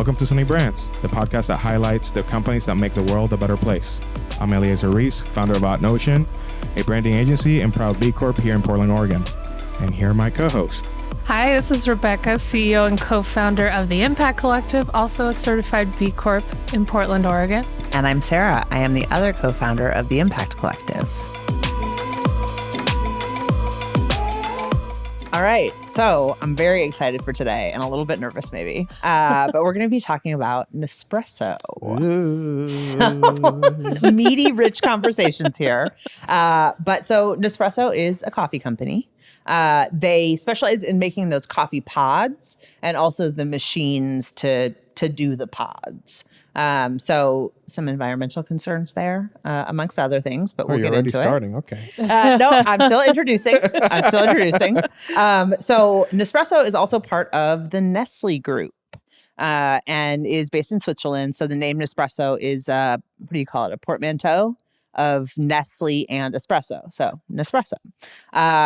Welcome to Sunny Brands, the podcast that highlights the companies that make the world a better place. I'm Eliezer Reese, founder of OutNotion, a branding agency and proud B Corp here in Portland, Oregon. And here are my co-hosts. Hi, this is Rebecca, CEO and co-founder of the Impact Collective, also a certified B Corp in Portland, Oregon. And I'm Sarah. I am the other co-founder of the Impact Collective. All right, so I'm very excited for today and a little bit nervous maybe, but we're going to be talking about Nespresso. So, meaty, rich conversations here. But so Nespresso is a coffee company. They specialize in making those coffee pods and also the machines to do the pods. So some environmental concerns there, amongst other things, but we'll get into starting. it. Okay. No, I'm still introducing. So Nespresso is also part of the Nestle group, and is based in Switzerland. So the name Nespresso is, what do you call it? A portmanteau of Nestle and espresso. So Nespresso.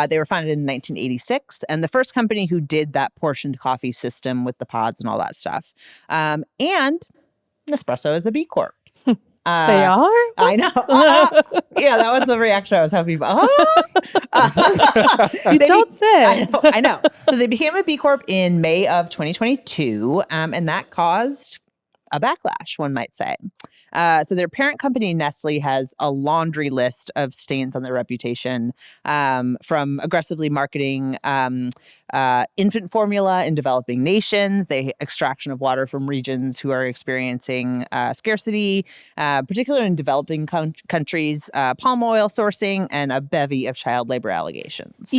They were founded in 1986, and the first company who did that portioned coffee system with the pods and all that stuff. And Nespresso is a B Corp. They are? I know. Yeah, that was the reaction I was hoping for. You don't say. I know. So they became a B Corp in May of 2022, and that caused a backlash, one might say. So their parent company, Nestle, has a laundry list of stains on their reputation, from aggressively marketing infant formula in developing nations, the extraction of water from regions who are experiencing scarcity, particularly in developing countries, palm oil sourcing, and a bevy of child labor allegations.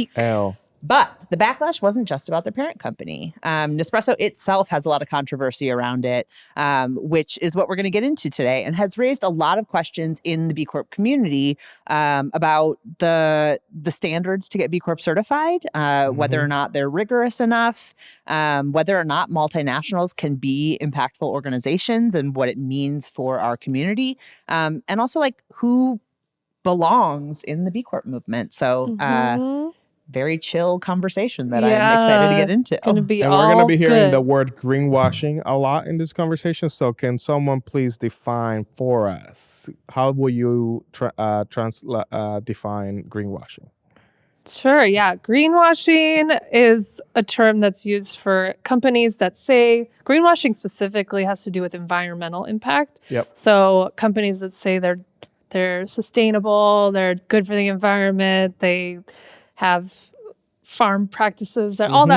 But the backlash wasn't just about their parent company. Nespresso itself has a lot of controversy around it, which is what we're going to get into today, and has raised a lot of questions in the B Corp community about the standards to get B Corp certified, whether or not they're rigorous enough, whether or not multinationals can be impactful organizations and what it means for our community, and also like who belongs in the B Corp movement. So very chill conversation that I'm excited to get into. And we're going to be hearing the word greenwashing a lot in this conversation. So can someone please define for us, how will you define greenwashing? Sure, yeah. Greenwashing is a term that's used for companies that say, greenwashing specifically has to do with environmental impact. Yep. So companies that say they're sustainable, they're good for the environment, they have farm practices, all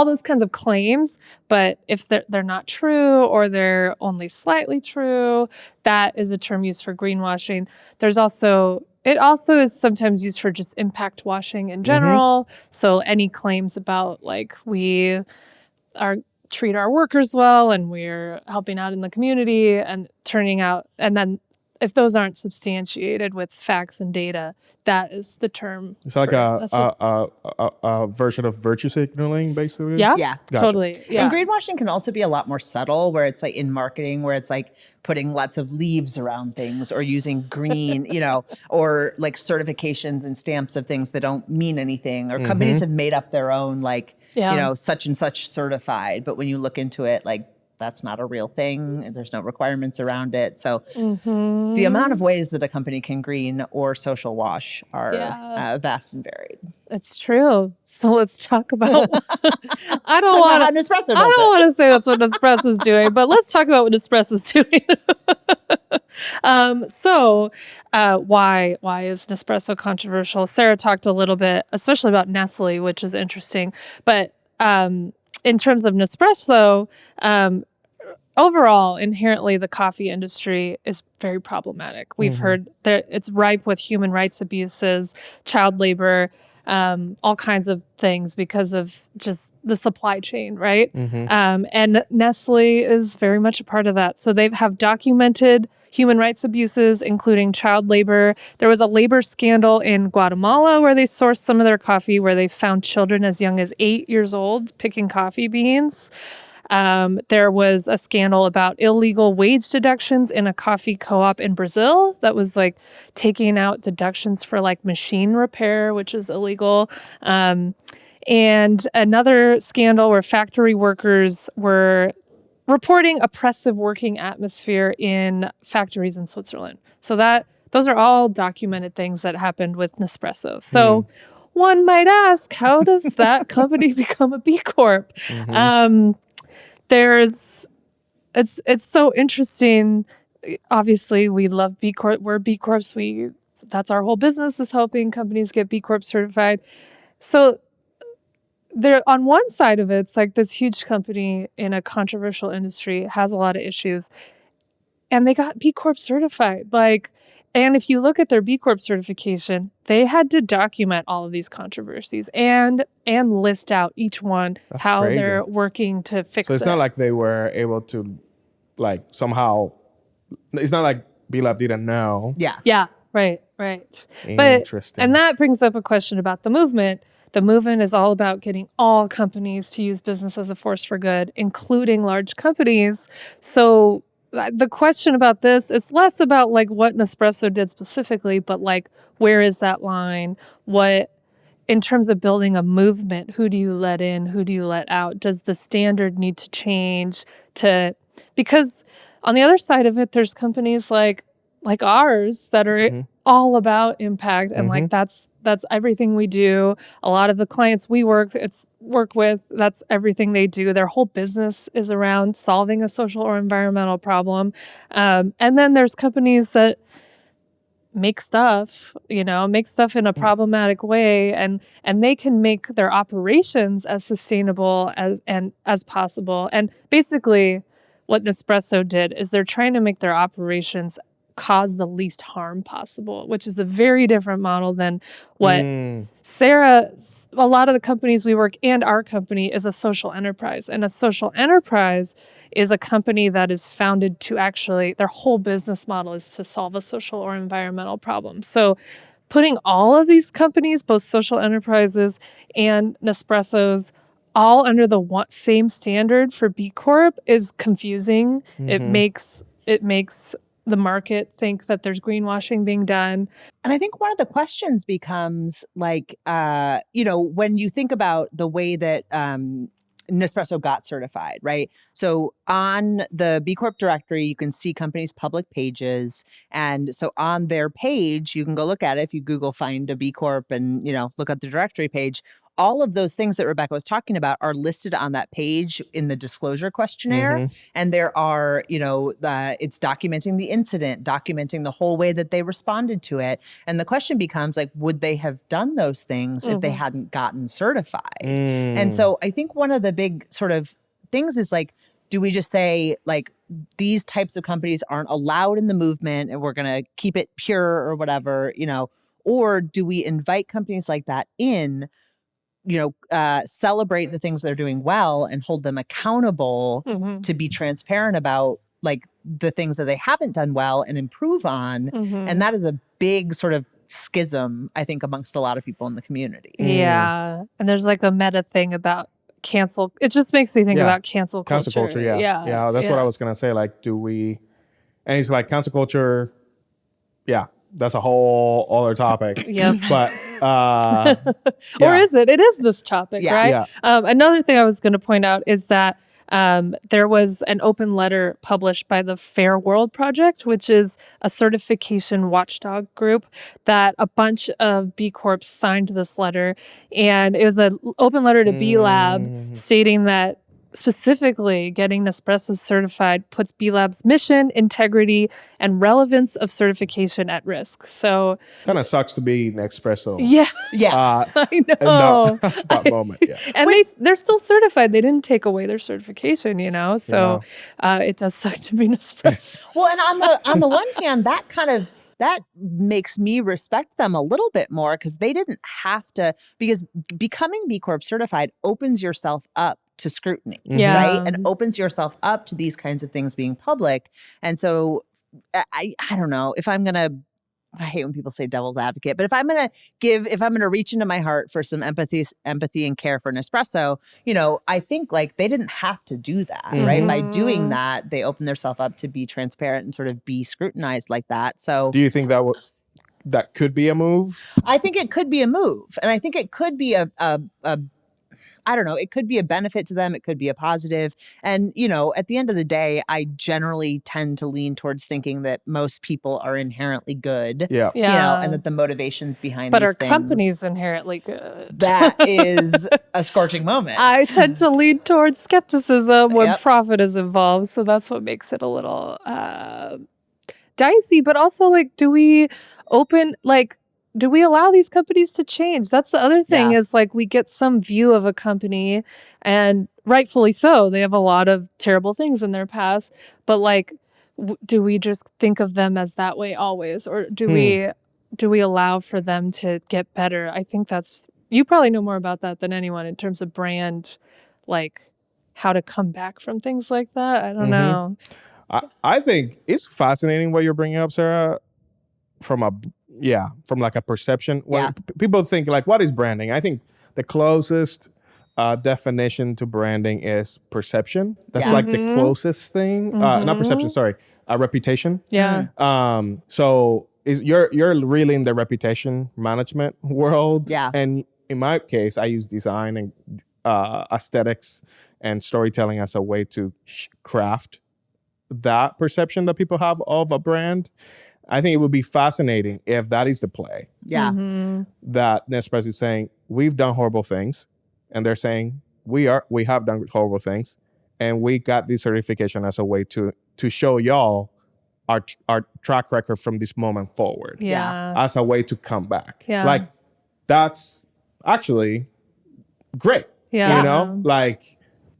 those kinds of claims. But if they're not true or they're only slightly true, that is a term used for greenwashing. It also is sometimes used for just impact washing in general. So any claims about like we treat our workers well and we're helping out in the community and turning out, and then if those aren't substantiated with facts and data, that is the term. It's like a version of virtue signaling, basically. Yeah, gotcha. Totally. Yeah. And greenwashing can also be a lot more subtle, where it's like in marketing, where it's like putting lots of leaves around things or using green, or like certifications and stamps of things that don't mean anything. Or companies have made up their own, such and such certified. But when you look into it, like, that's not a real thing. And there's no requirements around it. So the amount of ways that a company can green or social wash are vast and varied. It's true. So let's talk about. I don't want to say that's what Nespresso's doing, but let's talk about what Nespresso's doing. Why is Nespresso controversial? Sarah talked a little bit, especially about Nestle, which is interesting. But in terms of Nespresso, overall, inherently, the coffee industry is very problematic. We've heard that it's ripe with human rights abuses, child labor, all kinds of things because of just the supply chain, right? And Nestle is very much a part of that. So they have documented human rights abuses, including child labor. There was a labor scandal in Guatemala where they sourced some of their coffee, where they found children as young as 8 years old picking coffee beans. There was a scandal about illegal wage deductions in a coffee co-op in Brazil that was like taking out deductions for like machine repair, which is illegal. And another scandal where factory workers were reporting oppressive working atmosphere in factories in Switzerland. So those are all documented things that happened with Nespresso. So one might ask, how does that company become a B Corp? It's so interesting. Obviously, we love B Corp. We're B Corps. That's our whole business, is helping companies get B Corp certified. So there, on one side of it, it's like this huge company in a controversial industry has a lot of issues, and they got B Corp certified. And if you look at their B Corp certification, they had to document all of these controversies and list out each one. That's how crazy. they're working to fix it. So it's not like they were able to, like, somehow. It's not like B Lab didn't know. Yeah. Right. Interesting. And that brings up a question about the movement. The movement is all about getting all companies to use business as a force for good, including large companies. So the question about this, it's less about like what Nespresso did specifically, but like, where is that line? In terms of building a movement, who do you let in? Who do you let out? Does the standard need to change because on the other side of it, there's companies like ours that are all about impact, and like that's everything we do. A lot of the clients we work with, that's everything they do. Their whole business is around solving a social or environmental problem. And then there's companies that make stuff in a problematic way, and they can make their operations as sustainable as possible. And basically what Nespresso did is they're trying to make their operations cause the least harm possible, which is a very different model than what a lot of the companies we work, and our company is a social enterprise. And a social enterprise is a company that is founded to actually, their whole business model is to solve a social or environmental problem. So putting all of these companies, both social enterprises and Nespresso's, all under the same standard for B Corp is confusing. It makes the market think that there's greenwashing being done. And I think one of the questions becomes like, when you think about the way that Nespresso got certified, right? So on the B Corp directory, you can see companies' public pages. And so on their page, you can go look at it. If you Google find a B Corp and, look at the directory page, all of those things that Rebecca was talking about are listed on that page in the disclosure questionnaire. And there are, it's documenting the incident, documenting the whole way that they responded to it. And the question becomes like, would they have done those things if they hadn't gotten certified? And so I think one of the big sort of things is like, do we just say like these types of companies aren't allowed in the movement and we're going to keep it pure or whatever, or do we invite companies like that in, celebrate the things they're doing well and hold them accountable to be transparent about like the things that they haven't done well and improve on. And that is a big sort of schism, I think, amongst a lot of people in the community. Yeah. And there's like a meta thing about cancel. It just makes me think about cancel culture. Cancel culture, yeah. That's what I was going to say. Like, and it's like cancel culture, that's a whole other topic. But or is it? It is this topic, right? Another thing I was going to point out is that there was an open letter published by the Fair World Project, which is a certification watchdog group, that a bunch of B Corps signed this letter. And it was an open letter to B Lab stating that specifically getting Nespresso certified puts B Lab's mission, integrity, and relevance of certification at risk. So kind of sucks to be Nespresso. Yes, I know. That moment, And they're still certified. They didn't take away their certification, So it does suck to be Nespresso. Well, and on the one hand, that makes me respect them a little bit more because they didn't have to, because becoming B Corp certified opens yourself up to scrutiny, right? And opens yourself up to these kinds of things being public. And so I don't know if I'm going to, I hate when people say devil's advocate, but if I'm going to reach into my heart for some empathy and care for Nespresso, I think like they didn't have to do that, right? By doing that, they open themselves up to be transparent and sort of be scrutinized like that. So do you think that could be a move? I think it could be a move. And I think it could be I don't know, it could be a benefit to them. It could be a positive. And, at the end of the day, I generally tend to lean towards thinking that most people are inherently good. Yeah. And that the motivations behind but these our things. company's inherently good. That is a scorching moment. I tend to lean towards skepticism when Yep. profit is involved. So that's what makes it a little dicey. But also, do we allow these companies to change? That's the other thing is we get some view of a company, and rightfully so. They have a lot of terrible things in their past. But do we just think of them as that way always? Or do we allow for them to get better? I think you probably know more about that than anyone in terms of brand, how to come back from things like that. I don't know. I think it's fascinating what you're bringing up, Sarah, from a perception. When people think what is branding? I think the closest definition to branding is perception. That's the closest thing. Not perception, sorry. Reputation. Yeah. So you're really in the reputation management world. Yeah. And in my case, I use design and aesthetics and storytelling as a way to craft that perception that people have of a brand. I think it would be fascinating if that is the play. Yeah. That Nespresso is saying, we've done horrible things. And they're saying, we have done horrible things. And we got this certification as a way to show y'all our track record from this moment forward. Yeah. As a way to come back. Yeah. That's actually great. Yeah.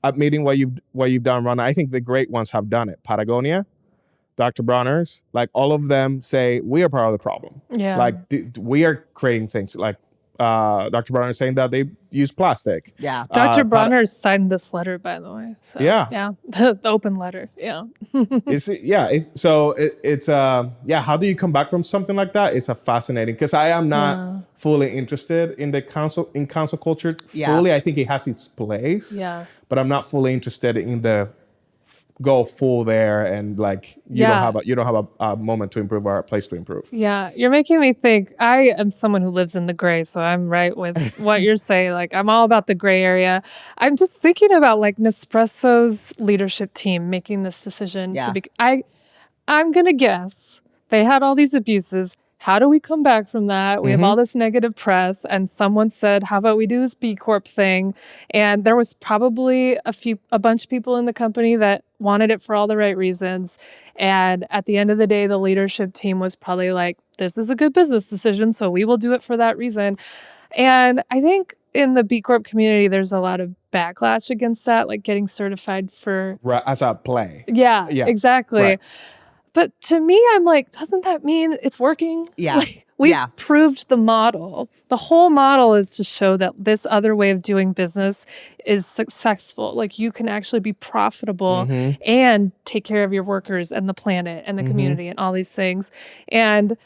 Admitting what you've done, Rana. I think the great ones have done it. Patagonia, Dr. Bronner's, all of them say we are part of the problem. Yeah. We are creating things Dr. Bronner saying that they use plastic. Yeah. Dr. Bronner signed this letter, by the way. So, Yeah. The open letter. Yeah. How do you come back from something like that? It's a fascinating, because I am not fully interested in council culture fully. I think it has its place. Yeah. But I'm not fully interested in the go full there and you don't have a moment to improve or a place to improve. Yeah, you're making me think. I am someone who lives in the gray, so I'm right with what you're saying. I'm all about the gray area. I'm just thinking about Nespresso's leadership team making this decision to be. I'm gonna guess they had all these abuses. How do we come back from that? We have all this negative press, and someone said, how about we do this B Corp thing? And there was probably a bunch of people in the company that wanted it for all the right reasons. And at the end of the day, the leadership team was probably this is a good business decision, so we will do it for that reason. And I think in the B Corp community, there's a lot of backlash against that, getting certified for... Right, as a play. Yeah, exactly. Right. But to me, I'm doesn't that mean it's working? Yeah. We've proved the model. The whole model is to show that this other way of doing business is successful. You can actually be profitable and take care of your workers and the planet and the community and all these things. And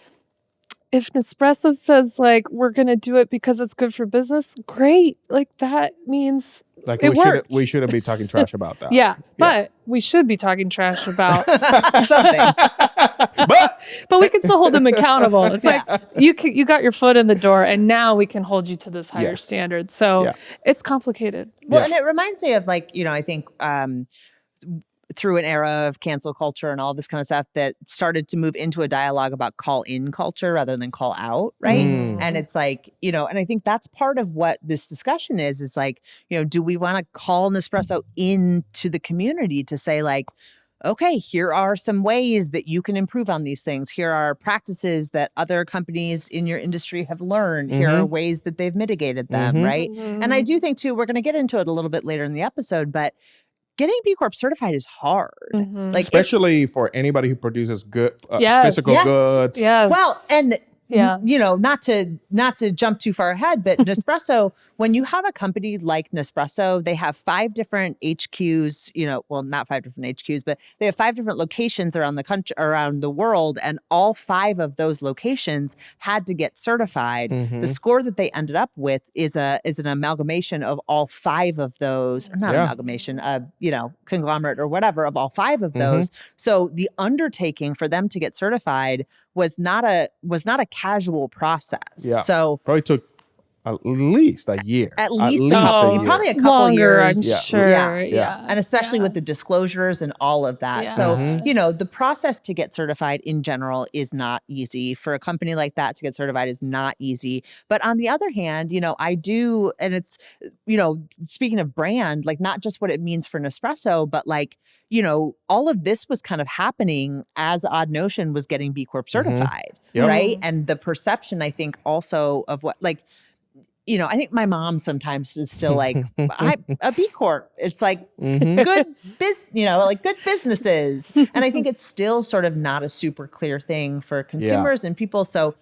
if Nespresso says we're going to do it because it's good for business, great. That means it worked. We shouldn't be talking trash about that. Yeah, but we should be talking trash about something. But we can still hold them accountable. It's you got your foot in the door, and now we can hold you to this higher standard. So it's complicated. Well, and it reminds me of I think through an era of cancel culture and all this kind of stuff that started to move into a dialogue about call in culture rather than call out, right? And it's and I think that's part of what this discussion is do we want to call Nespresso into the community to say okay, here are some ways that you can improve on these things. Here are practices that other companies in your industry have learned. Here are ways that they've mitigated them, right? And I do think too, we're going to get into it a little bit later in the episode, but getting B Corp certified is hard. Especially for anybody who produces good physical goods. Yes. Well, and not to jump too far ahead, but Nespresso, when you have a company like Nespresso, they have 5 different HQs, not 5 different HQs, but they have 5 different locations around the country, around the world, and all 5 of those locations had to get certified. The score that they ended up with is an amalgamation of all 5 of those, or not amalgamation, conglomerate or whatever of all 5 of those. So the undertaking for them to get certified was not a casual process. Yeah. So probably took at least a year. At least a year. probably a couple longer, years. I'm Yeah. sure. Yeah. And especially with the disclosures and all of that. Yeah. So, Mhm. the process to get certified in general is not easy. For a company like that to get certified is not easy. But on the other hand, I do, and it's, speaking of brand, like not just what it means for Nespresso, but like, all of this was kind of happening as Odd Notion was getting B Corp certified, Yep. right? And the perception, I think, also of what, like, I think my mom sometimes is still like, a B Corp. It's like good like good businesses. And I think it's still sort of not a super clear thing for consumers and people. So,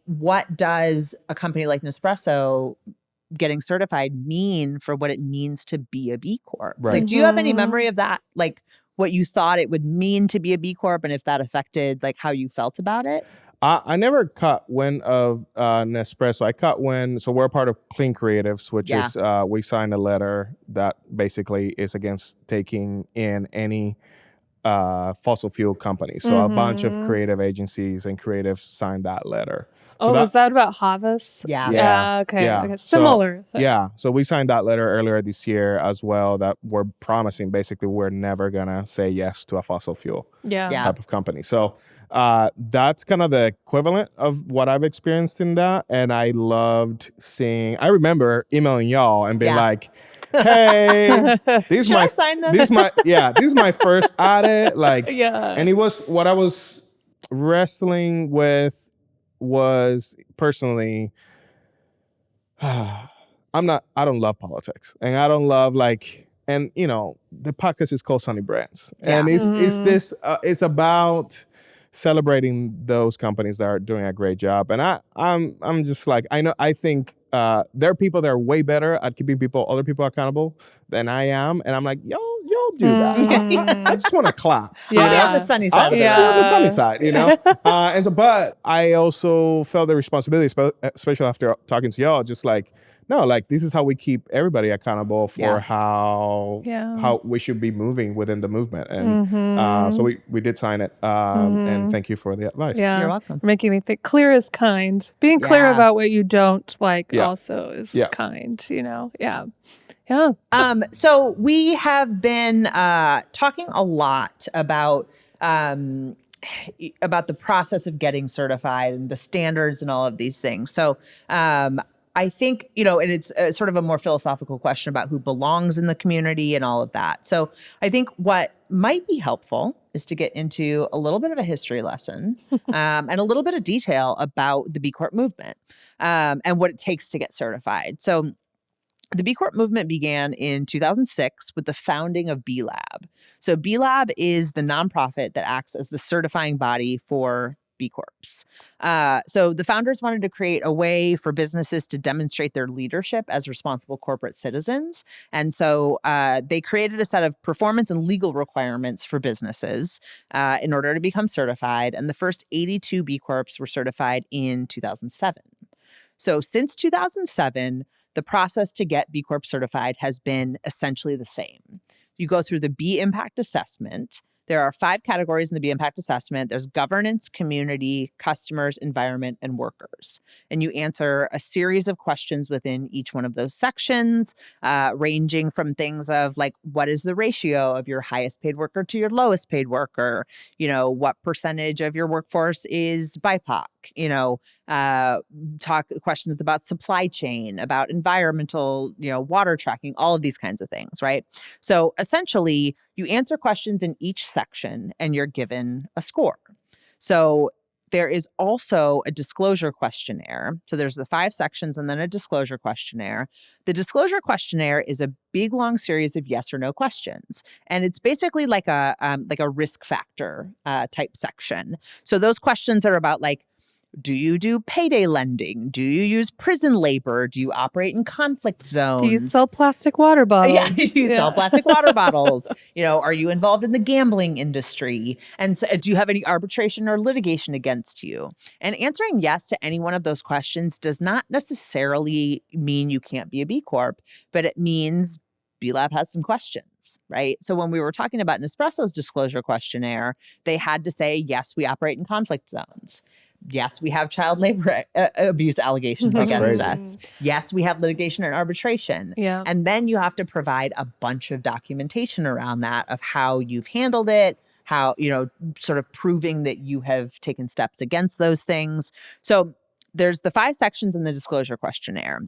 what does a company like Nespresso getting certified mean for what it means to be a B Corp? Right. Like, do you have any memory of that? Like what you thought it would mean to be a B Corp and if that affected like how you felt about it? I never caught wind of Nespresso. I caught wind. So we're part of Clean Creatives, which is we signed a letter that basically is against taking in any fossil fuel companies. So a bunch of creative agencies and creatives signed that letter. So was that about Havas? Yeah. Okay. Similar. So we signed that letter earlier this year as well that we're promising basically we're never going to say yes to a fossil fuel type of company. So that's kind of the equivalent of what I've experienced in that. And I loved I remember emailing y'all and being like, hey, this I sign this? This is my first audit. And it was what I was wrestling with was personally, I don't love politics and I don't love and the podcast is called Sunny Brands and it's about celebrating those companies that are doing a great job. And I'm just like, I think there are people that are way better at keeping other people accountable than I am. And I'm like, y'all do that. I just want to clap. I'll be on the sunny side. I'll just be on the sunny side, and so, but I also felt the responsibility, especially after talking to y'all, just like, no, like this is how we keep everybody accountable for how we should be moving within the movement. And so we did sign it. And thank you for the advice. Yeah. You're welcome. Making me think clear is kind. Being clear about what you don't like also is kind, Yeah. So we have been talking a lot about the process of getting certified and the standards and all of these things. So I think, and it's sort of a more philosophical question about who belongs in the community and all of that. So I think what might be helpful is to get into a little bit of a history lesson and a little bit of detail about the B Corp movement and what it takes to get certified. So the B Corp movement began in 2006 with the founding of B Lab. So B Lab is the nonprofit that acts as the certifying body for B Corps. So the founders wanted to create a way for businesses to demonstrate their leadership as responsible corporate citizens. And so they created a set of performance and legal requirements for businesses in order to become certified. And the first 82 B Corps were certified in 2007. So since 2007, the process to get B Corp certified has been essentially the same. You go through the B Impact Assessment. There are 5 categories in the B Impact Assessment. There's governance, community, customers, environment, and workers. And you answer a series of questions within each one of those sections, ranging from things of like, what is the ratio of your highest paid worker to your lowest paid worker? What percentage of your workforce is BIPOC? Talk questions about supply chain, about environmental, water tracking, all of these kinds of things, right? So essentially, you answer questions in each section and you're given a score. So there is also a disclosure questionnaire. So there's the 5 sections and then a disclosure questionnaire. The disclosure questionnaire is a big, long series of yes or no questions. And it's basically like a risk factor type section. So those questions are about like, do you do payday lending? Do you use prison labor? Do you operate in conflict zones? Do you sell plastic water bottles? Yeah, do you sell plastic water bottles? Are you involved in the gambling industry? And so, do you have any arbitration or litigation against you? And answering yes to any one of those questions does not necessarily mean you can't be a B Corp, but it means B Lab has some questions, right? So when we were talking about Nespresso's disclosure questionnaire, they had to say, yes, we operate in conflict zones. Yes, we have child labor abuse allegations That's against crazy. us. Yes, we have litigation and arbitration. Yeah. And then you have to provide a bunch of documentation around that of how you've handled it, how, sort of proving that you have taken steps against those things. So there's the 5 sections in the disclosure questionnaire.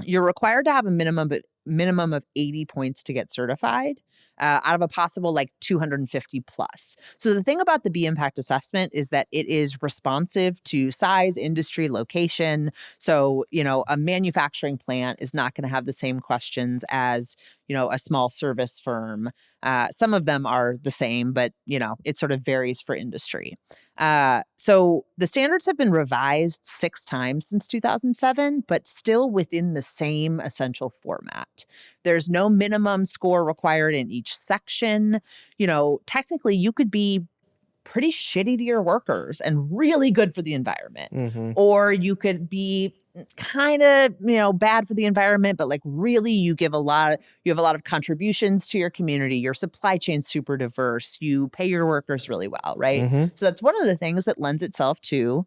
You're required to have a minimum of 80 points to get certified out of a possible 250 plus. So the thing about the B impact assessment is that it is responsive to size, industry, location. So, a manufacturing plant is not going to have the same questions as, a small service firm. Some of them are the same, but, it sort of varies for industry. So the standards have been revised 6 times since 2007, but still within the same essential format. There's no minimum score required in each section. Technically you could be pretty shitty to your workers and really good for the environment. Or you could be kind of, bad for the environment, but really you have a lot of contributions to your community. Your supply chain's super diverse. You pay your workers really well, right? So that's one of the things that lends itself to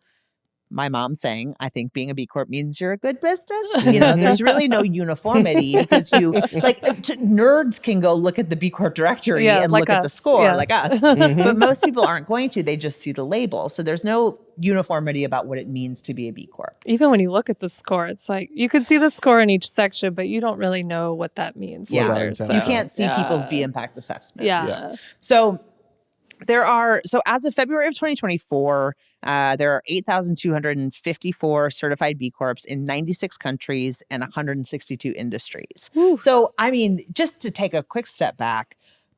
my mom saying, I think being a B Corp means you're a good business. There's really no uniformity because nerds can go look at the B Corp directory and look at the score like us. But most people aren't going to. They just see the label. So there's no uniformity about what it means to be a B Corp. Even when you look at the score, it's like you can see the score in each section, but you don't really know what that means. Yeah. Either, so. You can't see people's B impact assessment. Yeah. So as of February of 2024, there are 8,254 certified B Corps in 96 countries and 162 industries. Whew. So, just to take a quick step back,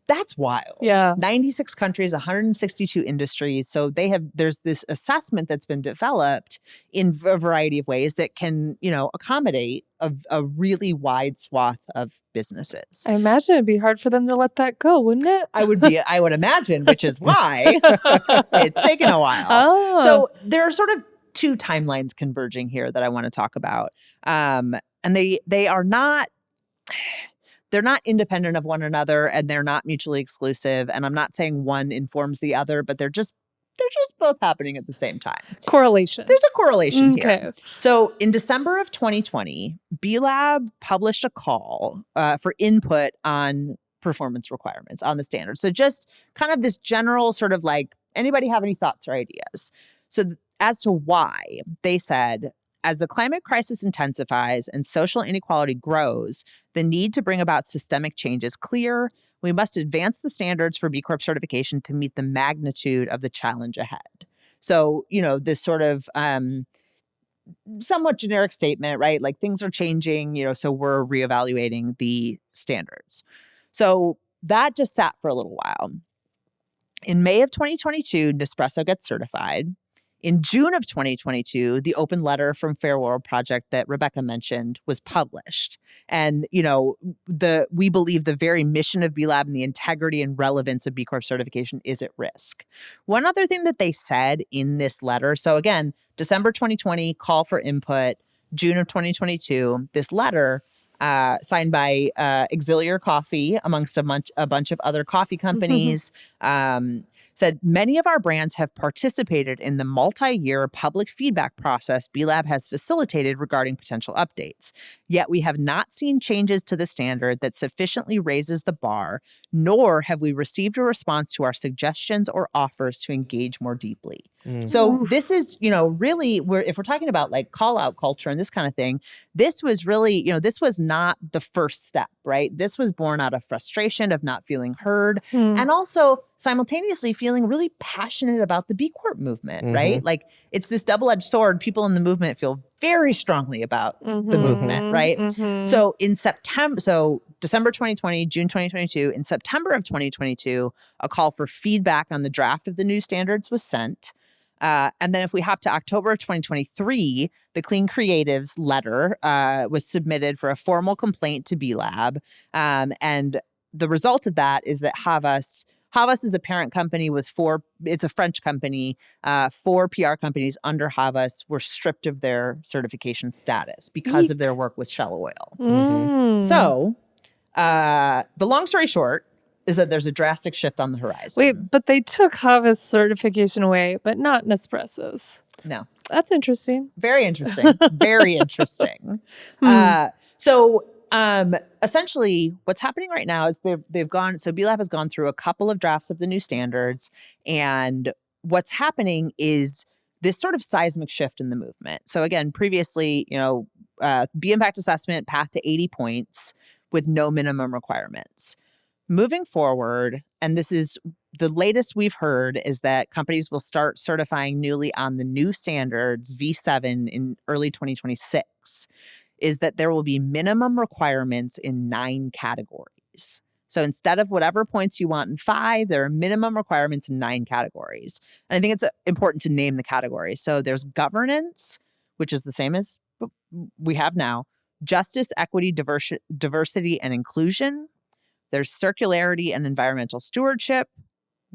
that's wild. Yeah. 96 countries, 162 industries. So there's this assessment that's been developed in a variety of ways that can, accommodate a really wide swath of businesses. I imagine it'd be hard for them to let that go, wouldn't it? I would imagine, which is why it's taken a while. Oh. So there are sort of 2 timelines converging here that I want to talk about. And they are not... They're not independent of one another and they're not mutually exclusive. And I'm not saying one informs the other, but they're just both happening at the same time. Correlation. There's a correlation here. Okay. So in December of 2020, B Lab published a call for input on performance requirements on the standards. So just kind of this general sort of anybody have any thoughts or ideas? So as to why, they said, as the climate crisis intensifies and social inequality grows, the need to bring about systemic change is clear. We must advance the standards for B Corp certification to meet the magnitude of the challenge ahead. So, this sort of somewhat generic statement, right? Things are changing, so we're reevaluating the standards. So that just sat for a little while. In May of 2022, Nespresso gets certified. In June of 2022, the open letter from Fair World Project that Rebecca mentioned was published. And, we believe the very mission of B Lab and the integrity and relevance of B Corp certification is at risk. One other thing that they said in this letter, so again, December 2020, call for input, June of 2022, this letter signed by Auxiliary Coffee, amongst a bunch of other coffee companies, said, many of our brands have participated in the multi-year public feedback process B Lab has facilitated regarding potential updates. Yet we have not seen changes to the standard that sufficiently raises the bar, nor have we received a response to our suggestions or offers to engage more deeply. So this is, really, if we're talking about call out culture and this kind of thing, this was really, this was not the first step, right? This was born out of frustration of not feeling heard and also simultaneously feeling really passionate about the B Corp movement, right? It's this double-edged sword. People in the movement feel very strongly about the movement, right? So in December 2020, June 2022, in September of 2022, a call for feedback on the draft of the new standards was sent. And then if we hop to October of 2023, the Clean Creatives letter was submitted for a formal complaint to B Lab. And the result of that is that Havas is a parent company with it's a French company. 4 PR companies under Havas were stripped of their certification status because of their work with Shell Oil. So the long story short is that there's a drastic shift on the horizon. Wait, but they took Havas certification away, but not Nespresso's. No. That's interesting. Very interesting. Very interesting. Essentially what's happening right now is they've gone, so B Lab has gone through a couple of drafts of the new standards, and what's happening is this sort of seismic shift in the movement. So again, previously, B impact assessment path to 80 points with no minimum requirements. Moving forward, and this is the latest we've heard, is that companies will start certifying newly on the new standards, V7, in early 2026, is that there will be minimum requirements in 9 categories. So instead of whatever points you want in 5, there are minimum requirements in 9 categories. And I think it's important to name the categories. So there's governance, which is the same as we have now, justice, equity, diversity, and inclusion. There's circularity and environmental stewardship,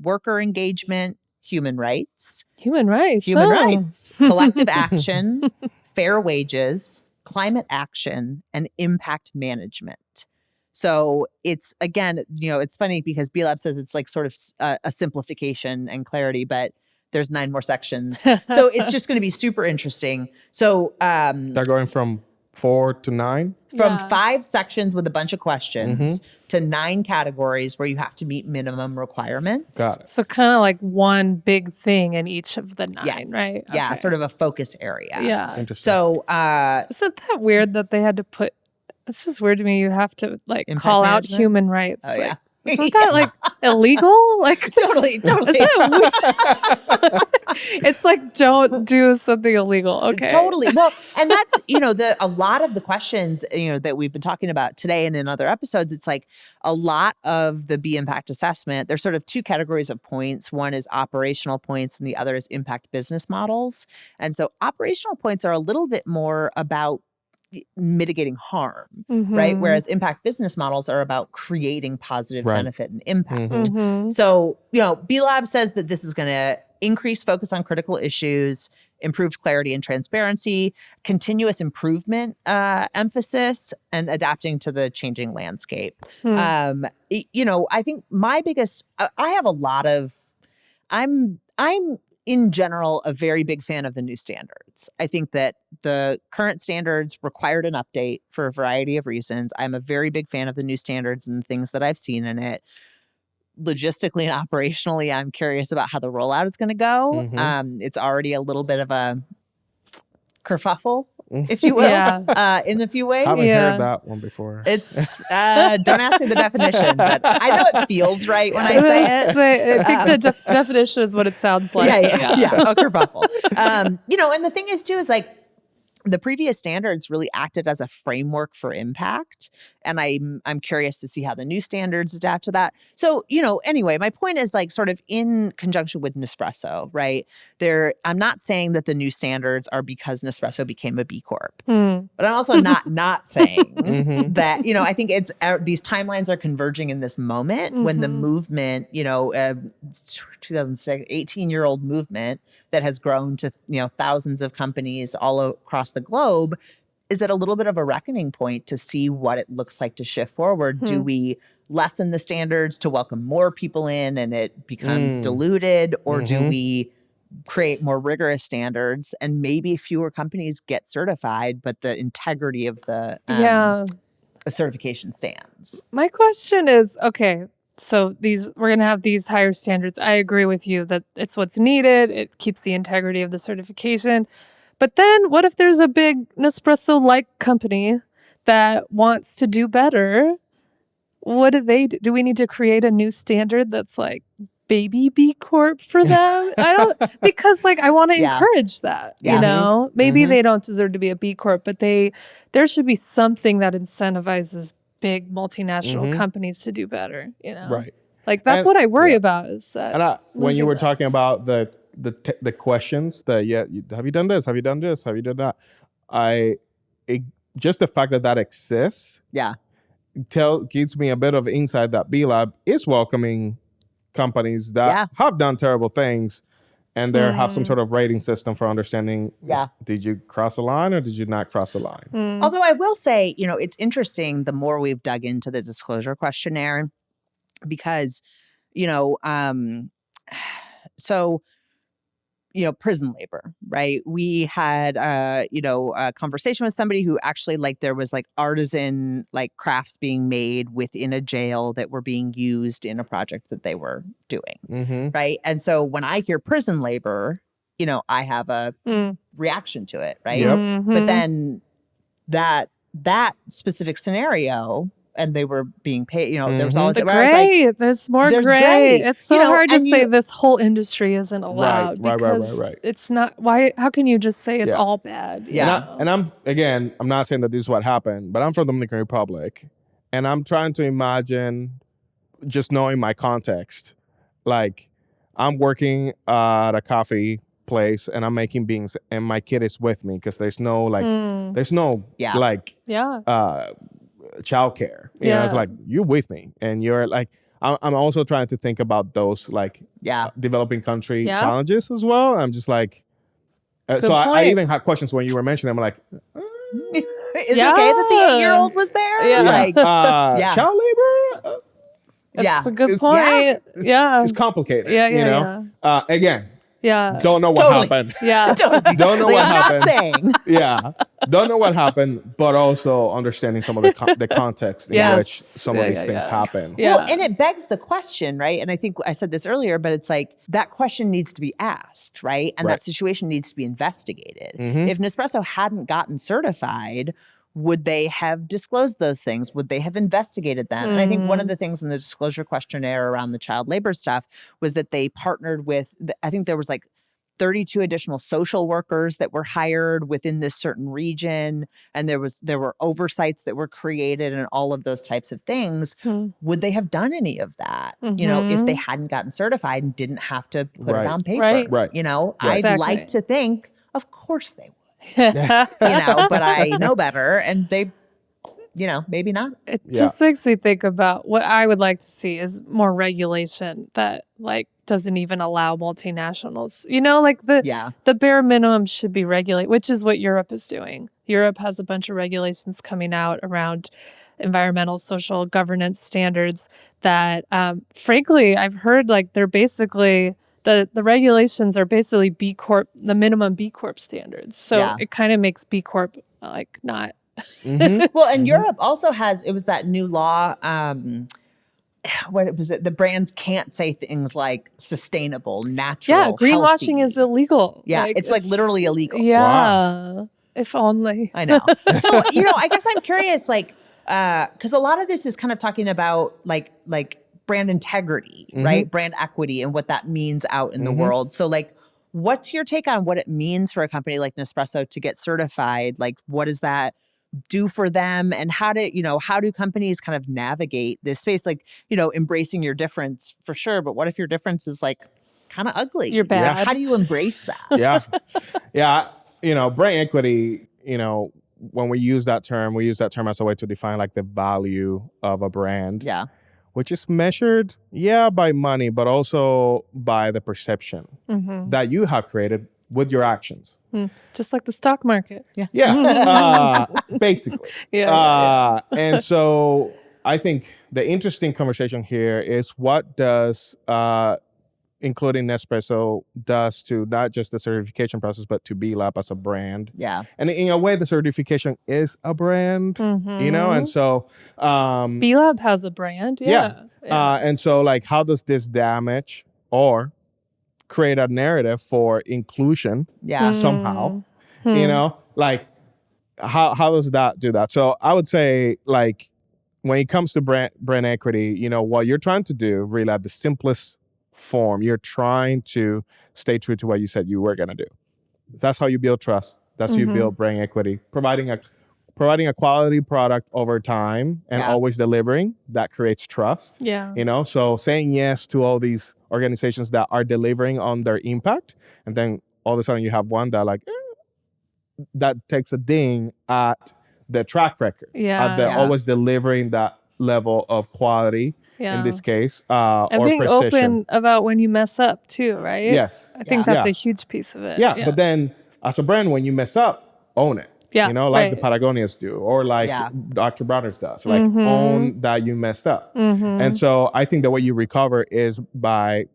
worker engagement, human rights, collective action, fair wages, climate action, and impact management. So it's, again, it's funny because B Lab says it's like sort of a simplification and clarity, but there's 9 more sections. So it's just going to be super interesting. So they're going from 4 to 9? From 5 sections with a bunch of questions to 9 categories where you have to meet minimum requirements. Got it. So kind of like one big thing in each of the 9, right? Yeah, Okay. sort of a focus area. Yeah. Interesting. So isn't that weird that they had to put, it's just weird to me. You have to like Impact call out management? human rights. Oh, yeah. Isn't that like illegal? Like totally. Isn't it weird? It's like, don't do something illegal. Okay. Totally. Well, and that's, a lot of the questions, that we've been talking about today and in other episodes, it's like a lot of the B impact assessment, there's sort of 2 categories of points. One is operational points and the other is impact business models. And so operational points are a little bit more about mitigating harm, right? Whereas impact business models are about creating positive benefit and impact. So, B Lab says that this is going to increase focus on critical issues, improved clarity and transparency, continuous improvement emphasis, and adapting to the changing landscape. I think my biggest, I have a lot of, I'm in general a very big fan of the new standards. I think that the current standards required an update for a variety of reasons. I'm a very big fan of the new standards and the things that I've seen in it. Logistically and operationally, I'm curious about how the rollout is going to go. It's already a little bit of a kerfuffle, if you will, in a few ways. I haven't heard that one before. It's, don't ask me the definition, but I know it feels right when I say it. I think the definition is what it sounds like. Yeah, a kerfuffle. And the thing is too, is like, the previous standards really acted as a framework for impact. And I'm curious to see how the new standards adapt to that. So, anyway, my point is like sort of in conjunction with Nespresso, right? I'm not saying that the new standards are because Nespresso became a B Corp. But I'm also not saying that, I think it's these timelines are converging in this moment when the movement, 2006, 18-year-old movement that has grown to, thousands of companies all across the globe is at a little bit of a reckoning point to see what it looks like to shift forward. Do we lessen the standards to welcome more people in and it becomes diluted, or do we create more rigorous standards and maybe fewer companies get certified, but the integrity of the certification stands? My question is, okay, so we're going to have these higher standards. I agree with you that it's what's needed. It keeps the integrity of the certification. But then what if there's a big Nespresso-like company that wants to do better? What do they do? Do we need to create a new standard that's like baby B Corp for them? Because I want to encourage that, Maybe they don't deserve to be a B Corp, but there should be something that incentivizes big multinational companies to do better, Right. Like that's what I worry about is that. And when you were talking about the questions that have you done this? Have you done this? Have you done that? Just the fact that exists, gives me a bit of insight that B Lab is welcoming companies that have done terrible things, and they have some sort of rating system for understanding. Did you cross the line or did you not cross the line? Although I will say, it's interesting the more we've dug into the disclosure questionnaire, because, so prison labor, right? We had, a conversation with somebody who actually there was artisan crafts being made within a jail that were being used in a project that they were doing, right? And so when I hear prison labor, I have a reaction to it, right? Yep. But then that specific scenario, and they were being paid, there was always The where I was like, gray. There's more there's gray. gray. It's so hard to and say this whole industry isn't allowed because right. it's not. Why? How can you just say it's Yeah. all bad? you Yeah. know? And I'm not saying that this is what happened, but I'm from the Dominican Republic, and I'm trying to imagine, just knowing my context, I'm working at a coffee place and I'm making beans, and my kid is with me because there's no Yeah. Yeah. childcare. You know, it's Yeah. you're with me, and you're I'm also trying to think about those developing country Yeah. challenges as well. I'm just so I point. even had questions when you were mentioning. I'm Is it okay that the 8-year-old was there? Yeah. child labor. That's a good It's- point. Yeah. It's complicated. Yeah, you know. Again, Yeah. don't know what Totally. happened. Yeah. Don't know what I'm happened. not saying. Yeah, don't know what happened, but also understanding some of the context in Yes. which some of Yeah, these yeah, things yeah. happen. Yeah. Well, and it begs the question, right? And I think I said this earlier, but it's that question needs to be asked, right? And Right. that situation needs to be investigated. Mhm. If Nespresso hadn't gotten certified, would they have disclosed those things? Would they have investigated them? And I think one of the things in the disclosure questionnaire around the child labor stuff was that they partnered with, I think there was 32 additional social workers that were hired within this certain region, and there were oversights that were created and all of those types of things. Would they have done any of that, if they hadn't gotten certified and didn't have to put Right. it on paper? Right. Right. I'd Exactly. like to think, of course they would, but I know better, and they, maybe not. It Yeah. just makes me think about what I would like to see is more regulation that doesn't even allow multinationals. The bare minimum should be regulated, which is what Europe is doing. Europe has a bunch of regulations coming out around environmental, social governance standards that, frankly, I've heard they're basically the regulations are basically B Corp, the minimum B Corp standards. So Yeah. it kind of makes B Corp not. Well, and Europe also has, it was that new law, what was it? The brands can't say things like sustainable, natural, Yeah, greenwashing healthy. is illegal. Yeah, it's literally illegal. Yeah, Wow. if only. I know. So, I guess I'm curious, because a lot of this is kind of talking about like brand integrity, right? Brand equity and what that means out in the world. So what's your take on what it means for a company like Nespresso to get certified? What does that do for them, and how do companies kind of navigate this space? Embracing your difference for sure, but what if your difference is kind of ugly? You're bad. How do you embrace that? Yeah. Brand equity, when we use that term as a way to define the value of a brand. Yeah. Which is measured, by money, but also by the perception that you have created with your actions. Just like the stock market. Yeah, basically. Yeah. And so I think the interesting conversation here is what does including Nespresso does to not just the certification process, but to B Lab as a brand. Yeah. And in a way, the certification is a brand, and so... B Lab has a brand. Yeah. And so how does this damage or create a narrative for inclusion somehow? How does that do that? So I would say when it comes to brand equity, what you're trying to do really at the simplest form, you're trying to stay true to what you said you were going to do. That's how you build trust. That's how you build brand equity, providing a quality product over time and always delivering. That creates trust. Yeah. So saying yes to all these organizations that are delivering on their impact, and then all of a sudden you have one that that takes a ding at the track record. Yeah. Always delivering that level of quality. Yeah. In this case, and or being precision. open about when you mess up too, right? Yes. I think that's a huge piece of it. Yeah, but then as a brand, when you mess up, own it. Yeah, the Patagonias do, or Dr. Bronner's does. Own that you messed up. And so I think the way you recover is by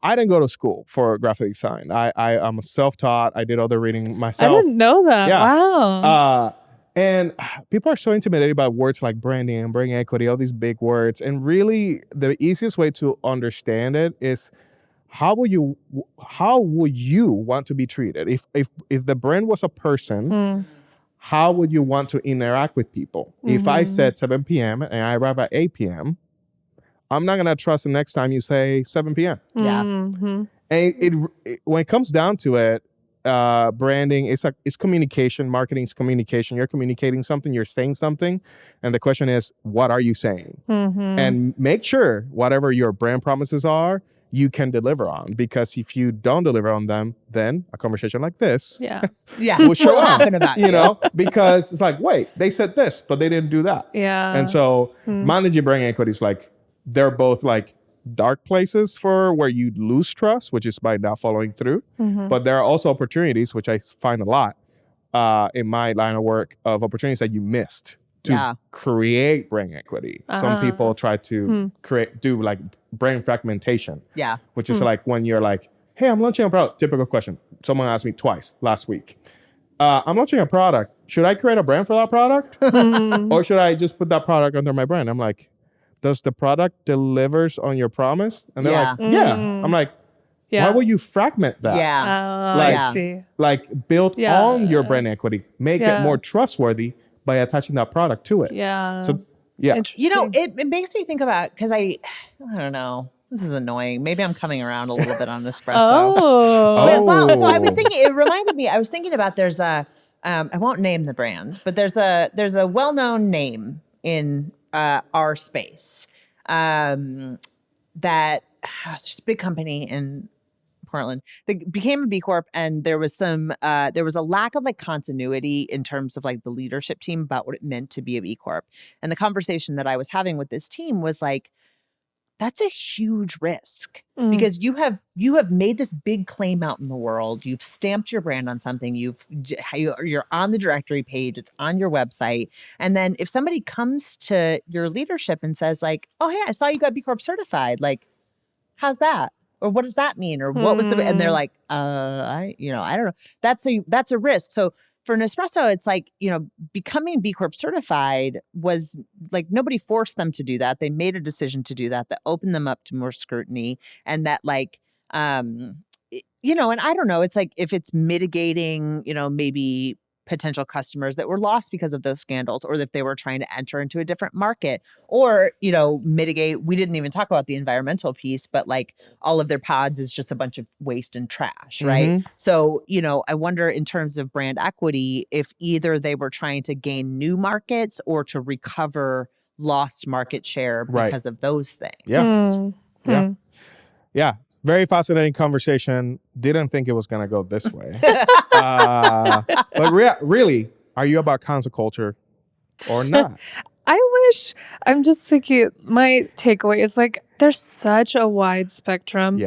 I didn't go to school for graphic design. I'm self-taught. I did all the reading I myself. didn't know that. Yeah. Wow. And people are so intimidated by words like branding and brand equity, all these big words. And really, the easiest way to understand it is how would you want to be treated? If the brand was a person, how would you want to interact with people? If I said 7 p.m. and I arrive at 8 p.m., I'm not gonna trust the next time you say 7 p.m. Yeah. Mm-hmm. And it when it comes down to it, branding it's communication. Marketing is communication. You're communicating something. You're saying something, and the question is, what are you saying? And make sure whatever your brand promises are, you can deliver on. Because if you don't deliver on them, then a conversation like this, will show up. About you know, because it's like, wait, they said this, but they didn't do that. Yeah. And so managing brand equity is like they're both like dark places for where you lose trust, which is by not following through. But there are also opportunities, which I find a lot in my line of work, of opportunities that you missed to create brand equity. Some people try to do like brand fragmentation. Yeah. Which is like when you're like, hey, I'm launching a product. Typical question. Someone asked me twice last week. I'm launching a product. Should I create a brand for that product? Or should I just put that product under my brand? I'm like, does the product delivers on your promise? And they're like, yeah. I'm like, why would you fragment that? Yeah. I see. Like build on your brand equity. Make it more trustworthy by attaching that product to it. Yeah. So, yeah. You know, it makes me think about, because I don't know. This is annoying. Maybe I'm coming around a little bit on Nespresso. Well, so I was thinking, it reminded me, I was thinking about there's a, I won't name the brand, but there's a well-known name in our space that there's a big company in Portland that became a B Corp, and there was a lack of like continuity in terms of like the leadership team about what it meant to be a B Corp. And the conversation that I was having with this team was like, that's a huge risk because you have made this big claim out in the world. You've stamped your brand on something. You're on the directory page. It's on your website. And then if somebody comes to your leadership and says like, "Oh, hey, I saw you got B Corp certified. Like, how's that? Or what does that mean? Or what was the?" And they're like, I don't know. That's a risk. So for Nespresso, it's like, becoming B Corp certified was like, nobody forced them to do that. They made a decision to do that opened them up to more scrutiny, and that like, and I don't know, it's like if it's mitigating, maybe potential customers that were lost because of those scandals, or if they were trying to enter into a different market, or, mitigate. We didn't even talk about the environmental piece, but like all of their pods is just a bunch of waste and trash, right? So, I wonder in terms of brand equity, if either they were trying to gain new markets or to recover lost market share because of those things. Yes. Yeah. Very fascinating conversation. Didn't think it was going to go this way. But really, are you about cancel culture or not? I'm just thinking, my takeaway is like, there's such a wide spectrum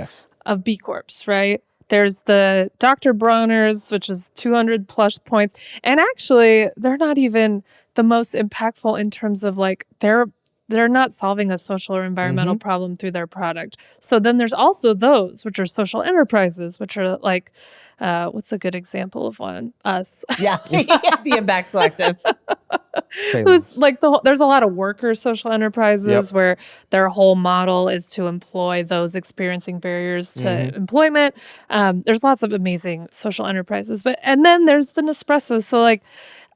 of B Corps, right? There's the Dr. Bronner's, which is 200 plus points. And actually, they're not even the most impactful in terms of like, they're not solving a social or environmental problem through their product. So then there's also those, which are social enterprises, which are like, what's a good example of one? Us. Yeah, the Impact Collective. Who's like there's a lot of worker social enterprises where their whole model is to employ those experiencing barriers to employment. There's lots of amazing social enterprises, and then there's the Nespresso. So like,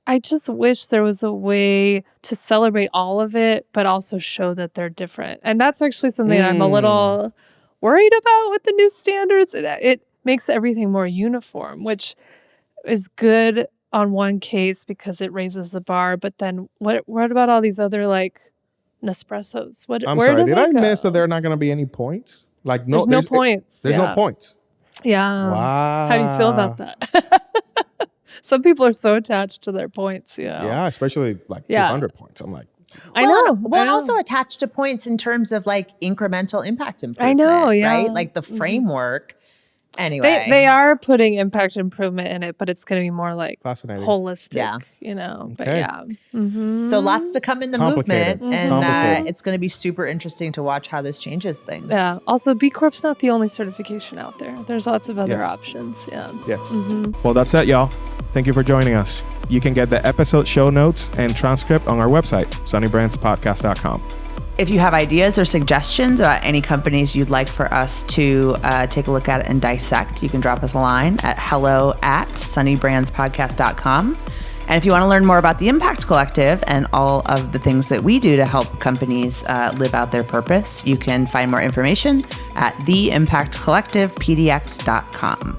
I just wish there was a way to celebrate all of it, but also show that they're different. And that's actually something I'm a little worried about with the new standards. It makes everything more uniform, which is good on one case because it raises the bar. But then what about all these other like Nespressos? I'm sorry, did I miss that there are not going to be any points? Like there's no points. There's no points. Yeah. Wow. How do you feel about that? Some people are so attached to their points, Yeah, especially like 200 points. I'm like, I know. Well, also attached to points in terms of like incremental impact improvement. I know, yeah. Right? Like the framework Anyway. They are putting impact improvement in it, but it's going to be more like Fascinating. holistic, Yeah. But Okay. yeah. So lots to come in the Complicated. movement. And Complicated. it's going to be super interesting to watch how this changes things. Yeah. Also, B Corp's not the only certification out there. There's lots of other Yes. options. Yeah. Yes. Well, that's it, y'all. Thank you for joining us. You can get the episode show notes and transcript on our website, sunnybrandspodcast.com. If you have ideas or suggestions about any companies you'd like for us to take a look at and dissect, you can drop us a line at hello@sunnybrandspodcast.com. And if you want to learn more about the Impact Collective and all of the things that we do to help companies live out their purpose, you can find more information at theimpactcollectivepdx.com.